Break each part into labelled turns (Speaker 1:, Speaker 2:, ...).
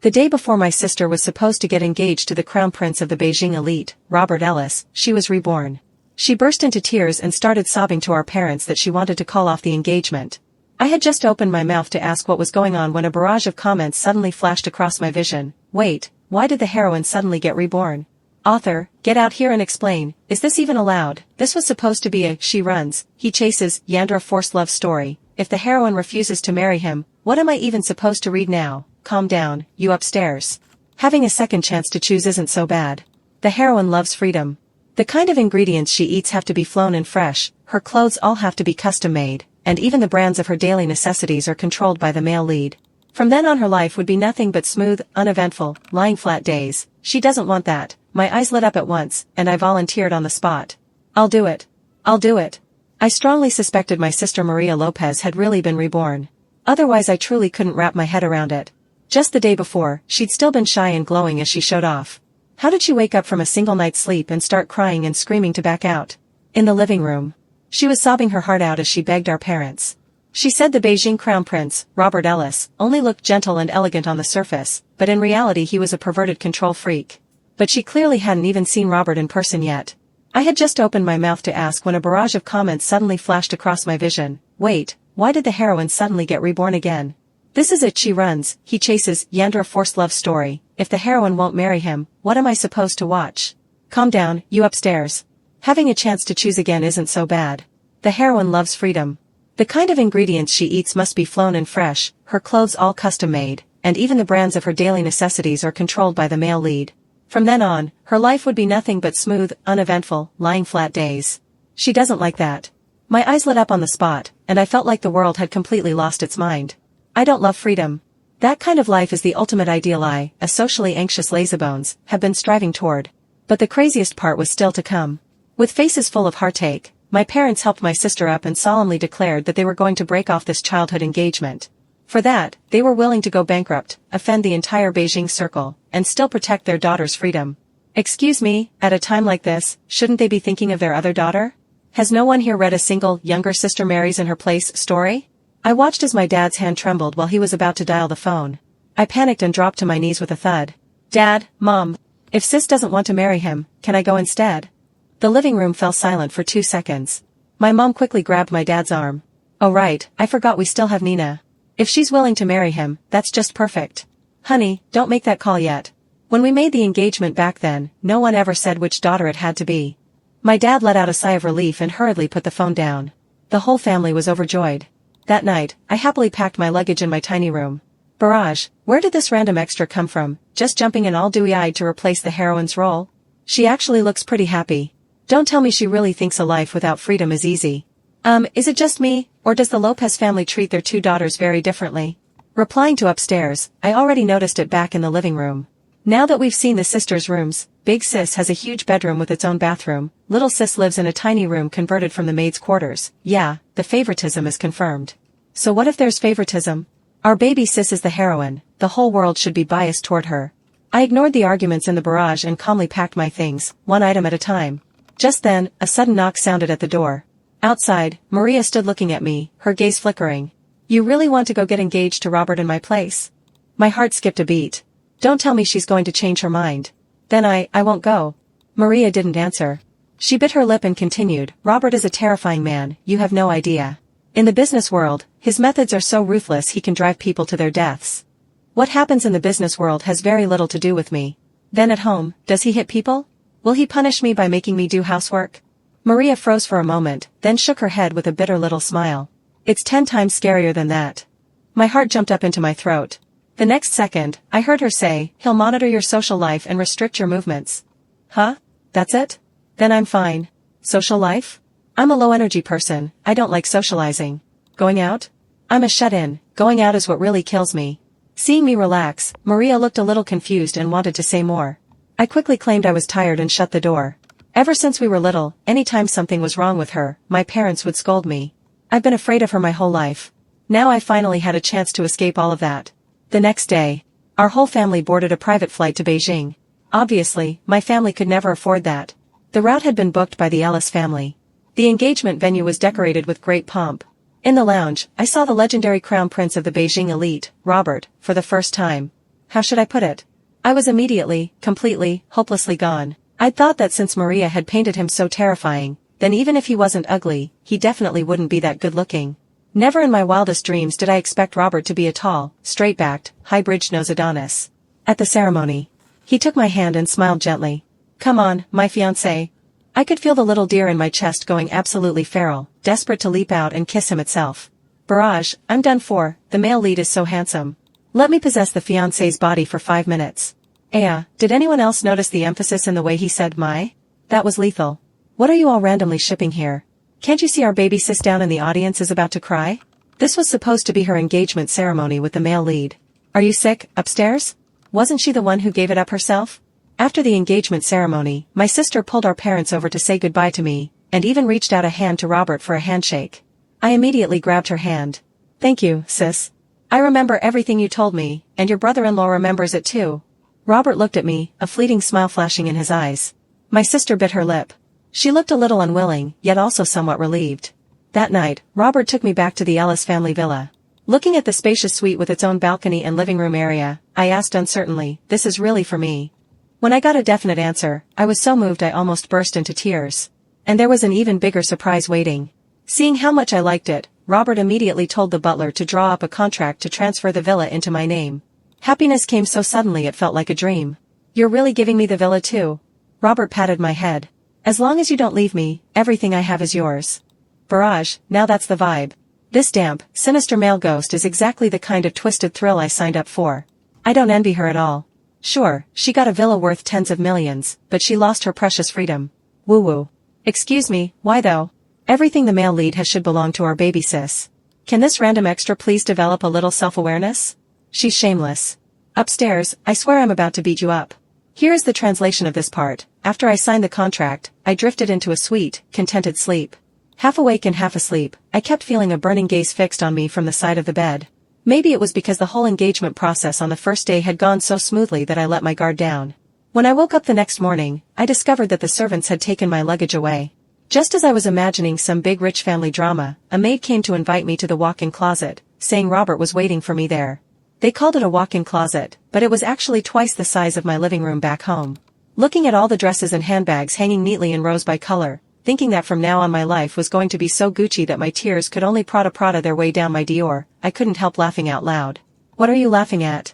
Speaker 1: The day before my sister was supposed to get engaged to the crown prince of the Beijing elite, Robert Ellis, she was reborn. She burst into tears and started sobbing to our parents that she wanted to call off the engagement. I had just opened my mouth to ask what was going on when a barrage of comments suddenly flashed across my vision. Wait, why did the heroine suddenly get reborn? Author, get out here and explain, is this even allowed? This was supposed to be a she runs, he chases, Yandra forced love story. If the heroine refuses to marry him, what am I even supposed to read now? Calm down, you upstairs. Having a second chance to choose isn't so bad. The heroine loves freedom. The kind of ingredients she eats have to be flown and fresh, her clothes all have to be custom made, and even the brands of her daily necessities are controlled by the male lead. From then on her life would be nothing but smooth, uneventful, lying flat days. She doesn't want that. My eyes lit up at once, and I volunteered on the spot. I'll do it. I'll do it. I strongly suspected my sister Maria Lopez had really been reborn. Otherwise I truly couldn't wrap my head around it. Just the day before, she'd still been shy and glowing as she showed off. How did she wake up from a single night's sleep and start crying and screaming to back out? In the living room. She was sobbing her heart out as she begged our parents. She said the Beijing crown prince, Robert Ellis, only looked gentle and elegant on the surface, but in reality he was a perverted control freak. But she clearly hadn't even seen Robert in person yet. I had just opened my mouth to ask when a barrage of comments suddenly flashed across my vision. Wait, why did the heroine suddenly get reborn again? This is it, she runs, he chases, Yandra forced love story. If the heroine won't marry him, what am I supposed to watch? Calm down, you upstairs. Having a chance to choose again isn't so bad. The heroine loves freedom. The kind of ingredients she eats must be flown and fresh, her clothes all custom made, and even the brands of her daily necessities are controlled by the male lead. From then on, her life would be nothing but smooth, uneventful, lying flat days. She doesn't like that. My eyes lit up on the spot, and I felt like the world had completely lost its mind. I don't love freedom. That kind of life is the ultimate ideal I, a socially anxious lazybones, have been striving toward. But the craziest part was still to come. With faces full of heartache, my parents helped my sister up and solemnly declared that they were going to break off this childhood engagement. For that, they were willing to go bankrupt, offend the entire Beijing circle, and still protect their daughter's freedom. Excuse me, at a time like this, shouldn't they be thinking of their other daughter? Has no one here read a single younger sister marries in her place story? I watched as my dad's hand trembled while he was about to dial the phone. I panicked and dropped to my knees with a thud. Dad, Mom, if sis doesn't want to marry him, can I go instead? The living room fell silent for 2 seconds. My mom quickly grabbed my dad's arm. Oh right, I forgot we still have Nina. If she's willing to marry him, that's just perfect. Honey, don't make that call yet. When we made the engagement back then, no one ever said which daughter it had to be. My dad let out a sigh of relief and hurriedly put the phone down. The whole family was overjoyed. That night, I happily packed my luggage in my tiny room. Barrage, where did this random extra come from, just jumping in all dewy-eyed to replace the heroine's role? She actually looks pretty happy. Don't tell me she really thinks a life without freedom is easy. Is it just me, or does the Lopez family treat their 2 daughters very differently? Replying to upstairs, I already noticed it back in the living room. Now that we've seen the sisters' rooms, Big Sis has a huge bedroom with its own bathroom, Little Sis lives in a tiny room converted from the maid's quarters. Yeah, the favoritism is confirmed. So what if there's favoritism? Our baby sis is the heroine, the whole world should be biased toward her. I ignored the arguments in the barrage and calmly packed my things, one item at a time. Just then, a sudden knock sounded at the door. Outside, Maria stood looking at me, her gaze flickering. You really want to go get engaged to Robert in my place? My heart skipped a beat. Don't tell me she's going to change her mind. Then I won't go. Maria didn't answer. She bit her lip and continued, Robert is a terrifying man, you have no idea. In the business world, his methods are so ruthless he can drive people to their deaths. What happens in the business world has very little to do with me. Then at home, does he hit people? Will he punish me by making me do housework? Maria froze for a moment, then shook her head with a bitter little smile. It's 10 times scarier than that. My heart jumped up into my throat. The next second, I heard her say, he'll monitor your social life and restrict your movements. Huh? That's it? Then I'm fine. Social life? I'm a low-energy person, I don't like socializing. Going out? I'm a shut-in, going out is what really kills me. Seeing me relax, Maria looked a little confused and wanted to say more. I quickly claimed I was tired and shut the door. Ever since we were little, anytime something was wrong with her, my parents would scold me. I've been afraid of her my whole life. Now I finally had a chance to escape all of that. The next day, our whole family boarded a private flight to Beijing. Obviously, my family could never afford that. The route had been booked by the Ellis family. The engagement venue was decorated with great pomp. In the lounge, I saw the legendary crown prince of the Beijing elite, Robert, for the first time. how should I put it? I was immediately, completely, hopelessly gone. I'd thought that since Maria had painted him so terrifying, then even if he wasn't ugly, he definitely wouldn't be that good-looking. Never in my wildest dreams did I expect Robert to be a tall, straight-backed, high-bridge-nosed Adonis. At the ceremony, he took my hand and smiled gently. "Come on, my fiancé." I could feel the little deer in my chest going absolutely feral, desperate to leap out and kiss him itself. Barrage, I'm done for, the male lead is so handsome. Let me possess the fiancé's body for 5 minutes. Did anyone else notice the emphasis in the way he said my? That was lethal. What are you all randomly shipping here? Can't you see our baby sis down in the audience is about to cry? This was supposed to be her engagement ceremony with the male lead. Are you sick, upstairs? Wasn't she the one who gave it up herself? After the engagement ceremony, my sister pulled our parents over to say goodbye to me, and even reached out a hand to Robert for a handshake. I immediately grabbed her hand. "Thank you, sis. I remember everything you told me, and your brother-in-law remembers it too." Robert looked at me, a fleeting smile flashing in his eyes. My sister bit her lip. She looked a little unwilling, yet also somewhat relieved. That night, Robert took me back to the Ellis family villa. Looking at the spacious suite with its own balcony and living room area, I asked uncertainly, "This is really for me?" When I got a definite answer, I was so moved I almost burst into tears. And there was an even bigger surprise waiting. Seeing how much I liked it, Robert immediately told the butler to draw up a contract to transfer the villa into my name. Happiness came so suddenly it felt like a dream. "You're really giving me the villa too?" Robert patted my head. "As long as you don't leave me, everything I have is yours." Barrage, now that's the vibe. This damp, sinister male ghost is exactly the kind of twisted thrill I signed up for. I don't envy her at all. Sure, she got a villa worth tens of millions, but she lost her precious freedom. Woo-woo. Excuse me, why though? Everything the male lead has should belong to our baby sis. Can this random extra please develop a little self-awareness? She's shameless. Upstairs, I swear I'm about to beat you up. Here is the translation of this part. After I signed the contract, I drifted into a sweet, contented sleep. Half awake and half asleep, I kept feeling a burning gaze fixed on me from the side of the bed. Maybe it was because the whole engagement process on the first day had gone so smoothly that I let my guard down. When I woke up the next morning, I discovered that the servants had taken my luggage away. Just as I was imagining some big rich family drama, a maid came to invite me to the walk-in closet, saying Robert was waiting for me there. They called it a walk-in closet, but it was actually twice the size of my living room back home. Looking at all the dresses and handbags hanging neatly in rows by color, thinking that from now on my life was going to be so Gucci that my tears could only Prada their way down my Dior, I couldn't help laughing out loud. "What are you laughing at?"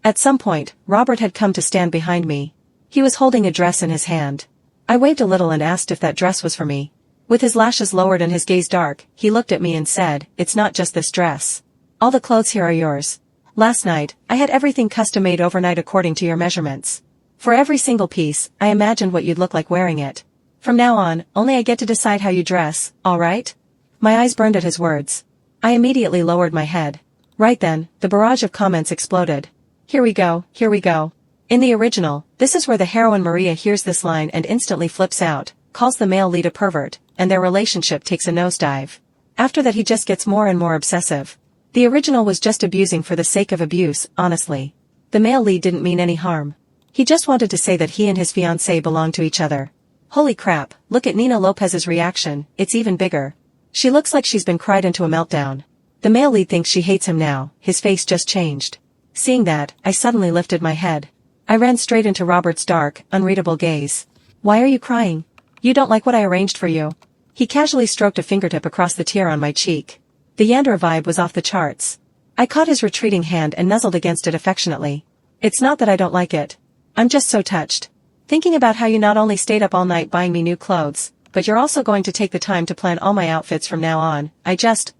Speaker 1: At some point, Robert had come to stand behind me. He was holding a dress in his hand. I waved a little and asked if that dress was for me. With his lashes lowered and his gaze dark, he looked at me and said, "It's not just this dress. All the clothes here are yours. Last night, I had everything custom-made overnight according to your measurements. For every single piece, I imagined what you'd look like wearing it. From now on, only I get to decide how you dress, all right?" My eyes burned at his words. I immediately lowered my head. Right then, the barrage of comments exploded. Here we go, here we go. In the original, this is where the heroine Maria hears this line and instantly flips out, calls the male lead a pervert, and their relationship takes a nosedive. After that he just gets more and more obsessive. The original was just abusing for the sake of abuse, honestly. The male lead didn't mean any harm. He just wanted to say that he and his fiancée belong to each other. Holy crap, look at Nina Lopez's reaction, it's even bigger. She looks like she's been cried into a meltdown. The male lead thinks she hates him now, his face just changed. Seeing that, I suddenly lifted my head. I ran straight into Robert's dark, unreadable gaze. "Why are you crying? You don't like what I arranged for you?" He casually stroked a fingertip across the tear on my cheek. The Yandra vibe was off the charts. I caught his retreating hand and nuzzled against it affectionately. "It's not that I don't like it. I'm just so touched. Thinking about how you not only stayed up all night buying me new clothes, but you're also going to take the time to plan all my outfits from now on. I just,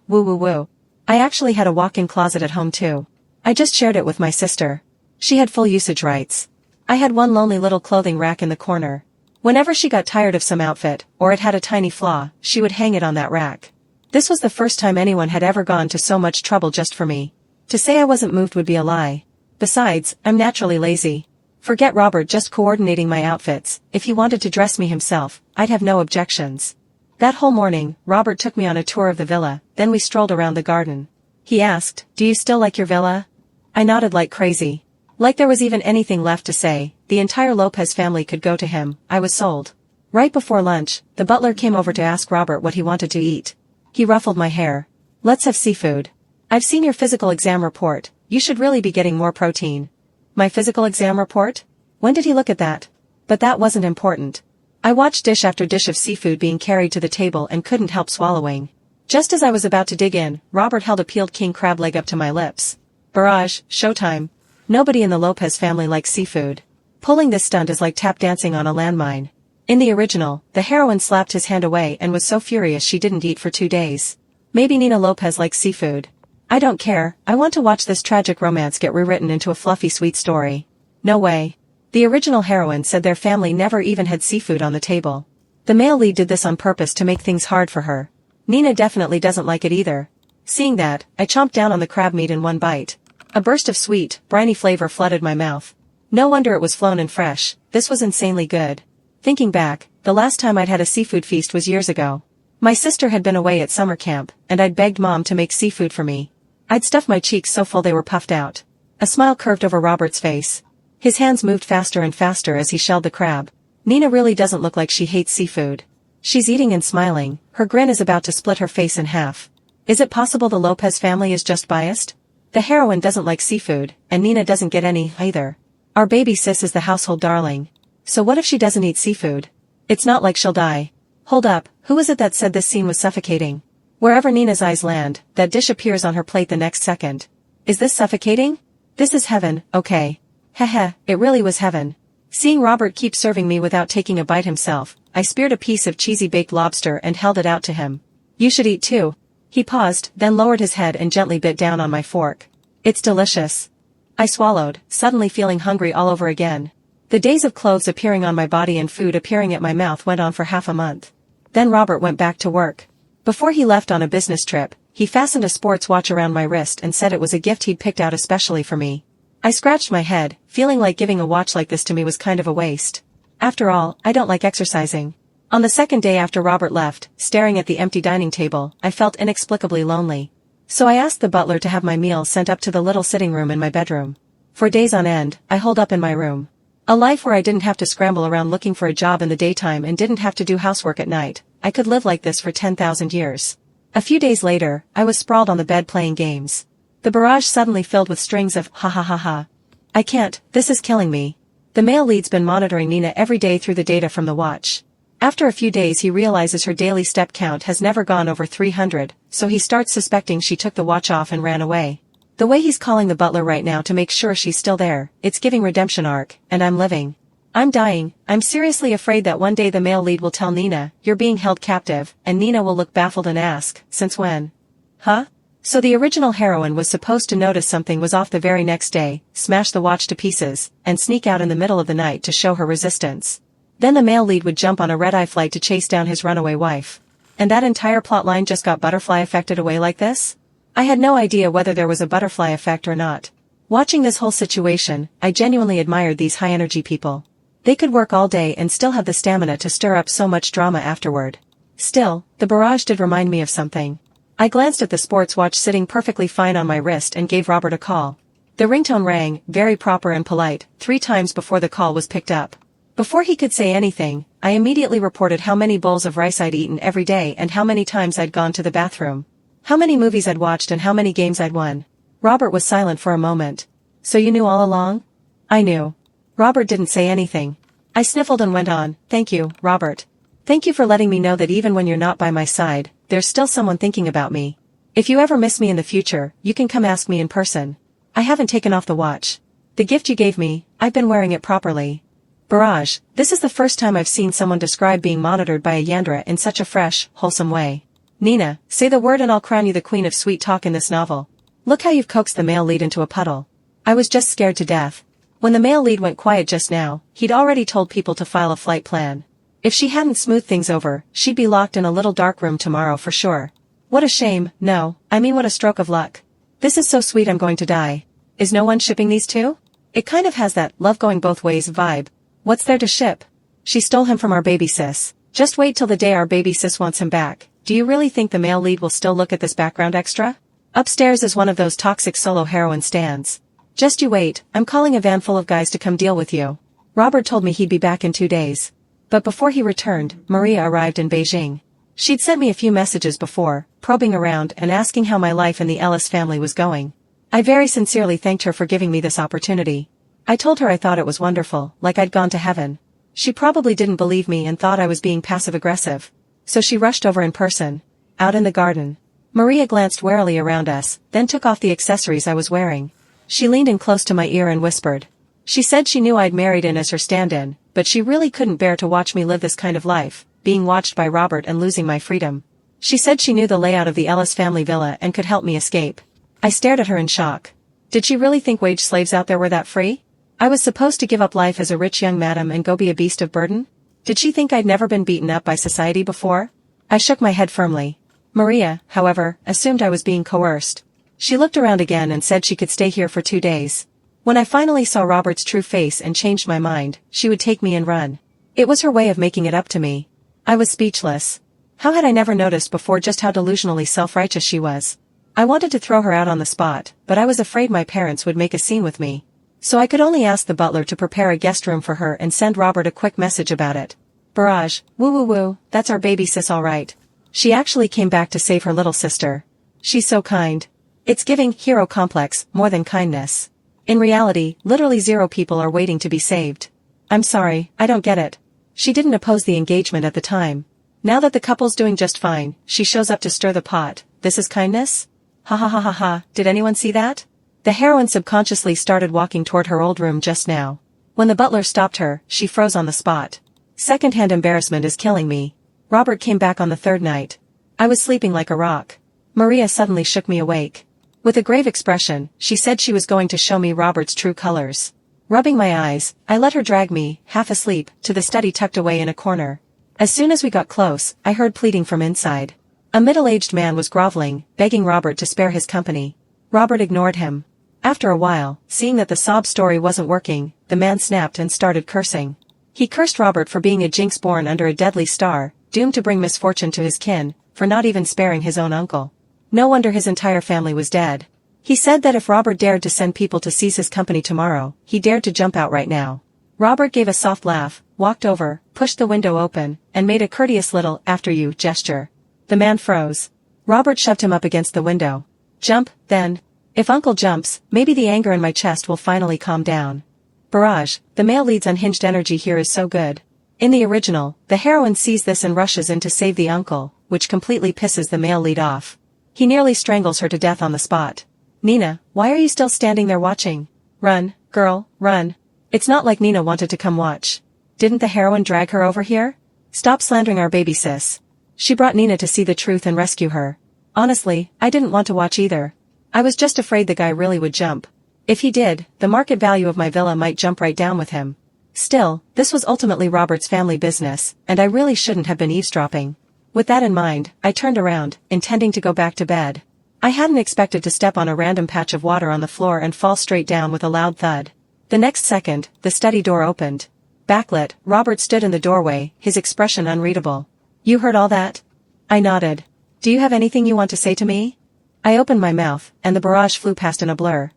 Speaker 1: woo. I actually had a walk-in closet at home too. I just shared it with my sister. She had full usage rights. I had one lonely little clothing rack in the corner. Whenever she got tired of some outfit, or it had a tiny flaw, she would hang it on that rack. This was the first time anyone had ever gone to so much trouble just for me. To say I wasn't moved would be a lie. Besides, I'm naturally lazy. Forget Robert just coordinating my outfits. If he wanted to dress me himself, I'd have no objections. That whole morning, Robert took me on a tour of the villa, then we strolled around the garden. He asked, "Do you still like your villa?" I nodded like crazy. Like there was even anything left to say, the entire Lopez family could go to him, I was sold. Right before lunch, the butler came over to ask Robert what he wanted to eat. He ruffled my hair. "Let's have seafood. I've seen your physical exam report. you should really be getting more protein. My physical exam report? When did he look at that? But that wasn't important. I watched dish after dish of seafood being carried to the table and couldn't help swallowing. Just as I was about to dig in, Robert held a peeled king crab leg up to my lips. Barrage, showtime. Nobody in the Lopez family likes seafood. Pulling this stunt is like tap dancing on a landmine. In the original, the heroine slapped his hand away and was so furious she didn't eat for 2 days. Maybe Nina Lopez likes seafood. I don't care, I want to watch this tragic romance get rewritten into a fluffy sweet story. No way. The original heroine said their family never even had seafood on the table. The male lead did this on purpose to make things hard for her. Nina definitely doesn't like it either. Seeing that, I chomped down on the crab meat in one bite. A burst of sweet, briny flavor flooded my mouth. No wonder it was flown and fresh, this was insanely good. Thinking back, the last time I'd had a seafood feast was years ago. My sister had been away at summer camp, and I'd begged Mom to make seafood for me. I'd stuffed my cheeks so full they were puffed out. A smile curved over Robert's face. His hands moved faster and faster as he shelled the crab. Nina really doesn't look like she hates seafood. She's eating and smiling, her grin is about to split her face in half. Is it possible the Lopez family is just biased? The heroine doesn't like seafood, and Nina doesn't get any, either. Our baby sis is the household darling. So what if she doesn't eat seafood? It's not like she'll die. Hold up, who is it that said this scene was suffocating? Wherever Nina's eyes land, that dish appears on her plate the next second. Is this suffocating? This is heaven, okay. Heh, it really was heaven. Seeing Robert keep serving me without taking a bite himself, I speared a piece of cheesy baked lobster and held it out to him. You should eat too. He paused, then lowered his head and gently bit down on my fork. It's delicious. I swallowed, suddenly feeling hungry all over again. The days of clothes appearing on my body and food appearing at my mouth went on for half a month. Then Robert went back to work. Before he left on a business trip, he fastened a sports watch around my wrist and said it was a gift he'd picked out especially for me. I scratched my head, feeling like giving a watch like this to me was kind of a waste. After all, I don't like exercising. On the second day after Robert left, staring at the empty dining table, I felt inexplicably lonely. So I asked the butler to have my meal sent up to the little sitting room in my bedroom. For days on end, I holed up in my room. A life where I didn't have to scramble around looking for a job in the daytime and didn't have to do housework at night. I could live like this for 10,000 years. A few days later, I was sprawled on the bed playing games. The barrage suddenly filled with strings of ha ha ha ha. I can't, this is killing me. The male lead's been monitoring Nina every day through the data from the watch. After a few days he realizes her daily step count has never gone over 300, so he starts suspecting she took the watch off and ran away. The way he's calling the butler right now to make sure she's still there, it's giving redemption arc, and I'm living. I'm dying. I'm seriously afraid that one day the male lead will tell Nina, you're being held captive, and Nina will look baffled and ask, since when? Huh? So the original heroine was supposed to notice something was off the very next day, smash the watch to pieces, and sneak out in the middle of the night to show her resistance. Then the male lead would jump on a red-eye flight to chase down his runaway wife. And that entire plotline just got butterfly effected away like this? I had no idea whether there was a butterfly effect or not. Watching this whole situation, I genuinely admired these high-energy people. They could work all day and still have the stamina to stir up so much drama afterward. Still, the barrage did remind me of something. I glanced at the sports watch sitting perfectly fine on my wrist and gave Robert a call. The ringtone rang, very proper and polite, 3 times before the call was picked up. Before he could say anything, I immediately reported how many bowls of rice I'd eaten every day and how many times I'd gone to the bathroom. How many movies I'd watched and how many games I'd won. Robert was silent for a moment. So you knew all along? I knew. Robert didn't say anything. I sniffled and went on, thank you, Robert. Thank you for letting me know that even when you're not by my side, there's still someone thinking about me. If you ever miss me in the future, you can come ask me in person. I haven't taken off the watch. The gift you gave me, I've been wearing it properly. Barrage, this is the first time I've seen someone describe being monitored by a Yandra in such a fresh, wholesome way. Nina, say the word and I'll crown you the queen of sweet talk in this novel. Look how you've coaxed the male lead into a puddle. I was just scared to death. When the male lead went quiet just now, he'd already told people to file a flight plan. If she hadn't smoothed things over, she'd be locked in a little dark room tomorrow for sure. What a shame, no, I mean what a stroke of luck. This is so sweet I'm going to die. Is no one shipping these two? It kind of has that love going both ways vibe. What's there to ship? She stole him from our baby sis. Just wait till the day our baby sis wants him back. Do you really think the male lead will still look at this background extra? Upstairs is one of those toxic solo heroine stands. Just you wait, I'm calling a van full of guys to come deal with you. Robert told me he'd be back in 2 days. But before he returned, Maria arrived in Beijing. She'd sent me a few messages before, probing around and asking how my life in the Ellis family was going. I very sincerely thanked her for giving me this opportunity. I told her I thought it was wonderful, like I'd gone to heaven. She probably didn't believe me and thought I was being passive-aggressive. So she rushed over in person. Out in the garden. Maria glanced warily around us, then took off the accessories I was wearing. She leaned in close to my ear and whispered. She said she knew I'd married in as her stand-in, but she really couldn't bear to watch me live this kind of life, being watched by Robert and losing my freedom. She said she knew the layout of the Ellis family villa and could help me escape. I stared at her in shock. Did she really think wage slaves out there were that free? I was supposed to give up life as a rich young madam and go be a beast of burden? Did she think I'd never been beaten up by society before? I shook my head firmly. Maria, however, assumed I was being coerced. She looked around again and said she could stay here for 2 days. When I finally saw Robert's true face and changed my mind, she would take me and run. It was her way of making it up to me. I was speechless. How had I never noticed before just how delusionally self-righteous she was? I wanted to throw her out on the spot, but I was afraid my parents would make a scene with me. So I could only ask the butler to prepare a guest room for her and send Robert a quick message about it. Barrage, woo, that's our baby sis all right. She actually came back to save her little sister. She's so kind. It's giving hero complex more than kindness. In reality, literally 0 people are waiting to be saved. I'm sorry, I don't get it. She didn't oppose the engagement at the time. Now that the couple's doing just fine, she shows up to stir the pot. This is kindness? Ha ha ha ha ha, did anyone see that? The heroine subconsciously started walking toward her old room just now. When the butler stopped her, she froze on the spot. Second-hand embarrassment is killing me. Robert came back on the 3rd night. I was sleeping like a rock. Maria suddenly shook me awake. With a grave expression, she said she was going to show me Robert's true colors. Rubbing my eyes, I let her drag me, half asleep, to the study tucked away in a corner. As soon as we got close, I heard pleading from inside. A middle-aged man was groveling, begging Robert to spare his company. Robert ignored him. After a while, seeing that the sob story wasn't working, the man snapped and started cursing. He cursed Robert for being a jinx born under a deadly star, doomed to bring misfortune to his kin, for not even sparing his own uncle. No wonder his entire family was dead. He said that if Robert dared to send people to seize his company tomorrow, he dared to jump out right now. Robert gave a soft laugh, walked over, pushed the window open, and made a courteous little "after you" gesture. The man froze. Robert shoved him up against the window. Jump, then. If Uncle jumps, maybe the anger in my chest will finally calm down. Barrage, the male lead's unhinged energy here is so good. In the original, the heroine sees this and rushes in to save the uncle, which completely pisses the male lead off. He nearly strangles her to death on the spot. Nina, why are you still standing there watching? Run, girl, run. It's not like Nina wanted to come watch. Didn't the heroine drag her over here? Stop slandering our baby sis. She brought Nina to see the truth and rescue her. Honestly, I didn't want to watch either. I was just afraid the guy really would jump. If he did, the market value of my villa might jump right down with him. Still, this was ultimately Robert's family business, and I really shouldn't have been eavesdropping. With that in mind, I turned around, intending to go back to bed. I hadn't expected to step on a random patch of water on the floor and fall straight down with a loud thud. The next second, the study door opened. Backlit, Robert stood in the doorway, his expression unreadable. You heard all that? I nodded. Do you have anything you want to say to me? I opened my mouth, and the barrage flew past in a blur.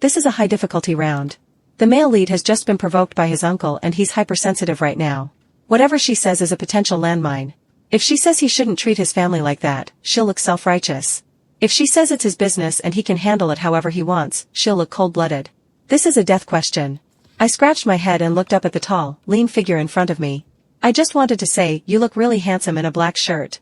Speaker 1: This is a high difficulty round. The male lead has just been provoked by his uncle and he's hypersensitive right now. Whatever she says is a potential landmine. If she says he shouldn't treat his family like that, she'll look self-righteous. If she says it's his business and he can handle it however he wants, she'll look cold-blooded. This is a death question. I scratched my head and looked up at the tall, lean figure in front of me. I just wanted to say, you look really handsome in a black shirt.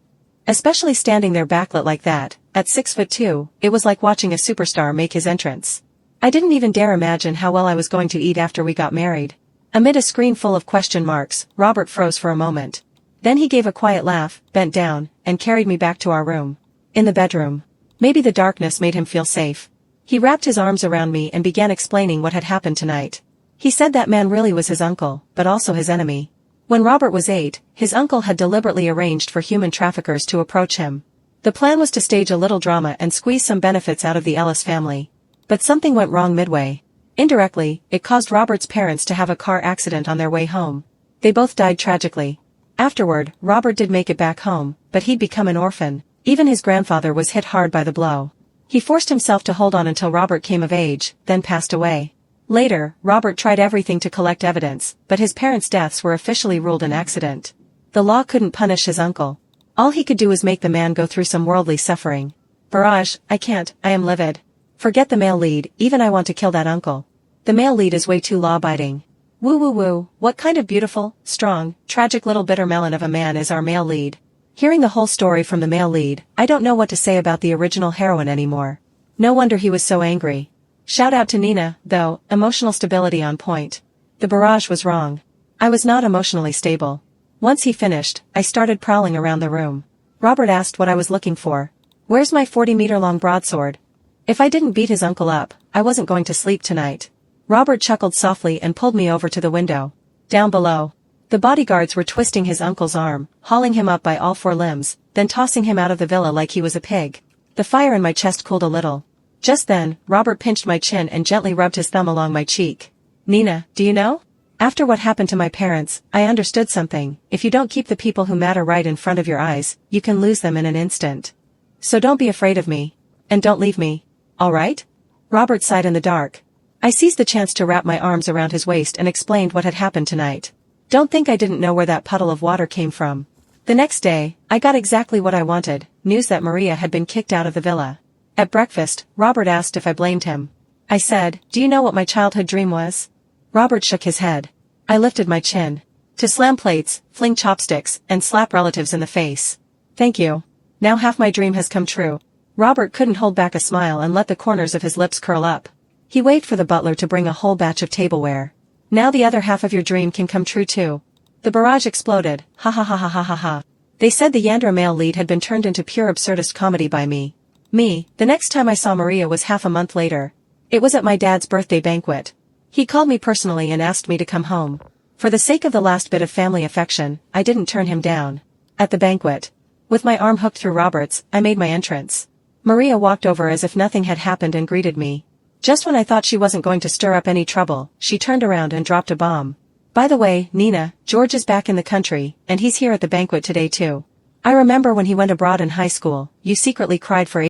Speaker 1: Especially standing there backlit like that, at 6'2", it was like watching a superstar make his entrance. I didn't even dare imagine how well I was going to eat after we got married. Amid a screen full of question marks, Robert froze for a moment. Then he gave a quiet laugh, bent down, and carried me back to our room. In the bedroom. Maybe the darkness made him feel safe. He wrapped his arms around me and began explaining what had happened tonight. He said that man really was his uncle, but also his enemy. When Robert was 8, his uncle had deliberately arranged for human traffickers to approach him. The plan was to stage a little drama and squeeze some benefits out of the Ellis family. But something went wrong midway. Indirectly, it caused Robert's parents to have a car accident on their way home. They both died tragically. Afterward, Robert did make it back home, but he'd become an orphan. Even his grandfather was hit hard by the blow. He forced himself to hold on until Robert came of age, then passed away. Later, Robert tried everything to collect evidence, but his parents' deaths were officially ruled an accident. The law couldn't punish his uncle. All he could do was make the man go through some worldly suffering. Barrage, I can't, I am livid. Forget the male lead, even I want to kill that uncle. The male lead is way too law-abiding. Woo woo woo, what kind of beautiful, strong, tragic little bitter melon of a man is our male lead? Hearing the whole story from the male lead, I don't know what to say about the original heroine anymore. No wonder he was so angry. Shout out to Nina, though, emotional stability on point. The barrage was wrong. I was not emotionally stable. Once he finished, I started prowling around the room. Robert asked what I was looking for. Where's my 40-meter-long broadsword? If I didn't beat his uncle up, I wasn't going to sleep tonight. Robert chuckled softly and pulled me over to the window. Down below, the bodyguards were twisting his uncle's arm, hauling him up by all four limbs, then tossing him out of the villa like he was a pig. The fire in my chest cooled a little. Just then, Robert pinched my chin and gently rubbed his thumb along my cheek. Nina, do you know? After what happened to my parents, I understood something. If you don't keep the people who matter right in front of your eyes, you can lose them in an instant. So don't be afraid of me. And don't leave me. All right? Robert sighed in the dark. I seized the chance to wrap my arms around his waist and explained what had happened tonight. Don't think I didn't know where that puddle of water came from. The next day, I got exactly what I wanted, news that Maria had been kicked out of the villa. At breakfast, Robert asked if I blamed him. I said, do you know what my childhood dream was? Robert shook his head. I lifted my chin. To slam plates, fling chopsticks, and slap relatives in the face. Thank you. Now half my dream has come true. Robert couldn't hold back a smile and let the corners of his lips curl up. He waved for the butler to bring a whole batch of tableware. Now the other half of your dream can come true too. The barrage exploded, ha ha ha ha ha ha ha. They said the Yandra male lead had been turned into pure absurdist comedy by me. The next time I saw Maria was half a month later. It was at my dad's birthday banquet. He called me personally and asked me to come home. For the sake of the last bit of family affection, I didn't turn him down. At the banquet, with my arm hooked through Robert's, I made my entrance. Maria walked over as if nothing had happened and greeted me. Just when I thought she wasn't going to stir up any trouble, she turned around and dropped a bomb. By the way, Nina, George is back in the country, and he's here at the banquet today too. I remember when he went abroad in high school, you secretly cried for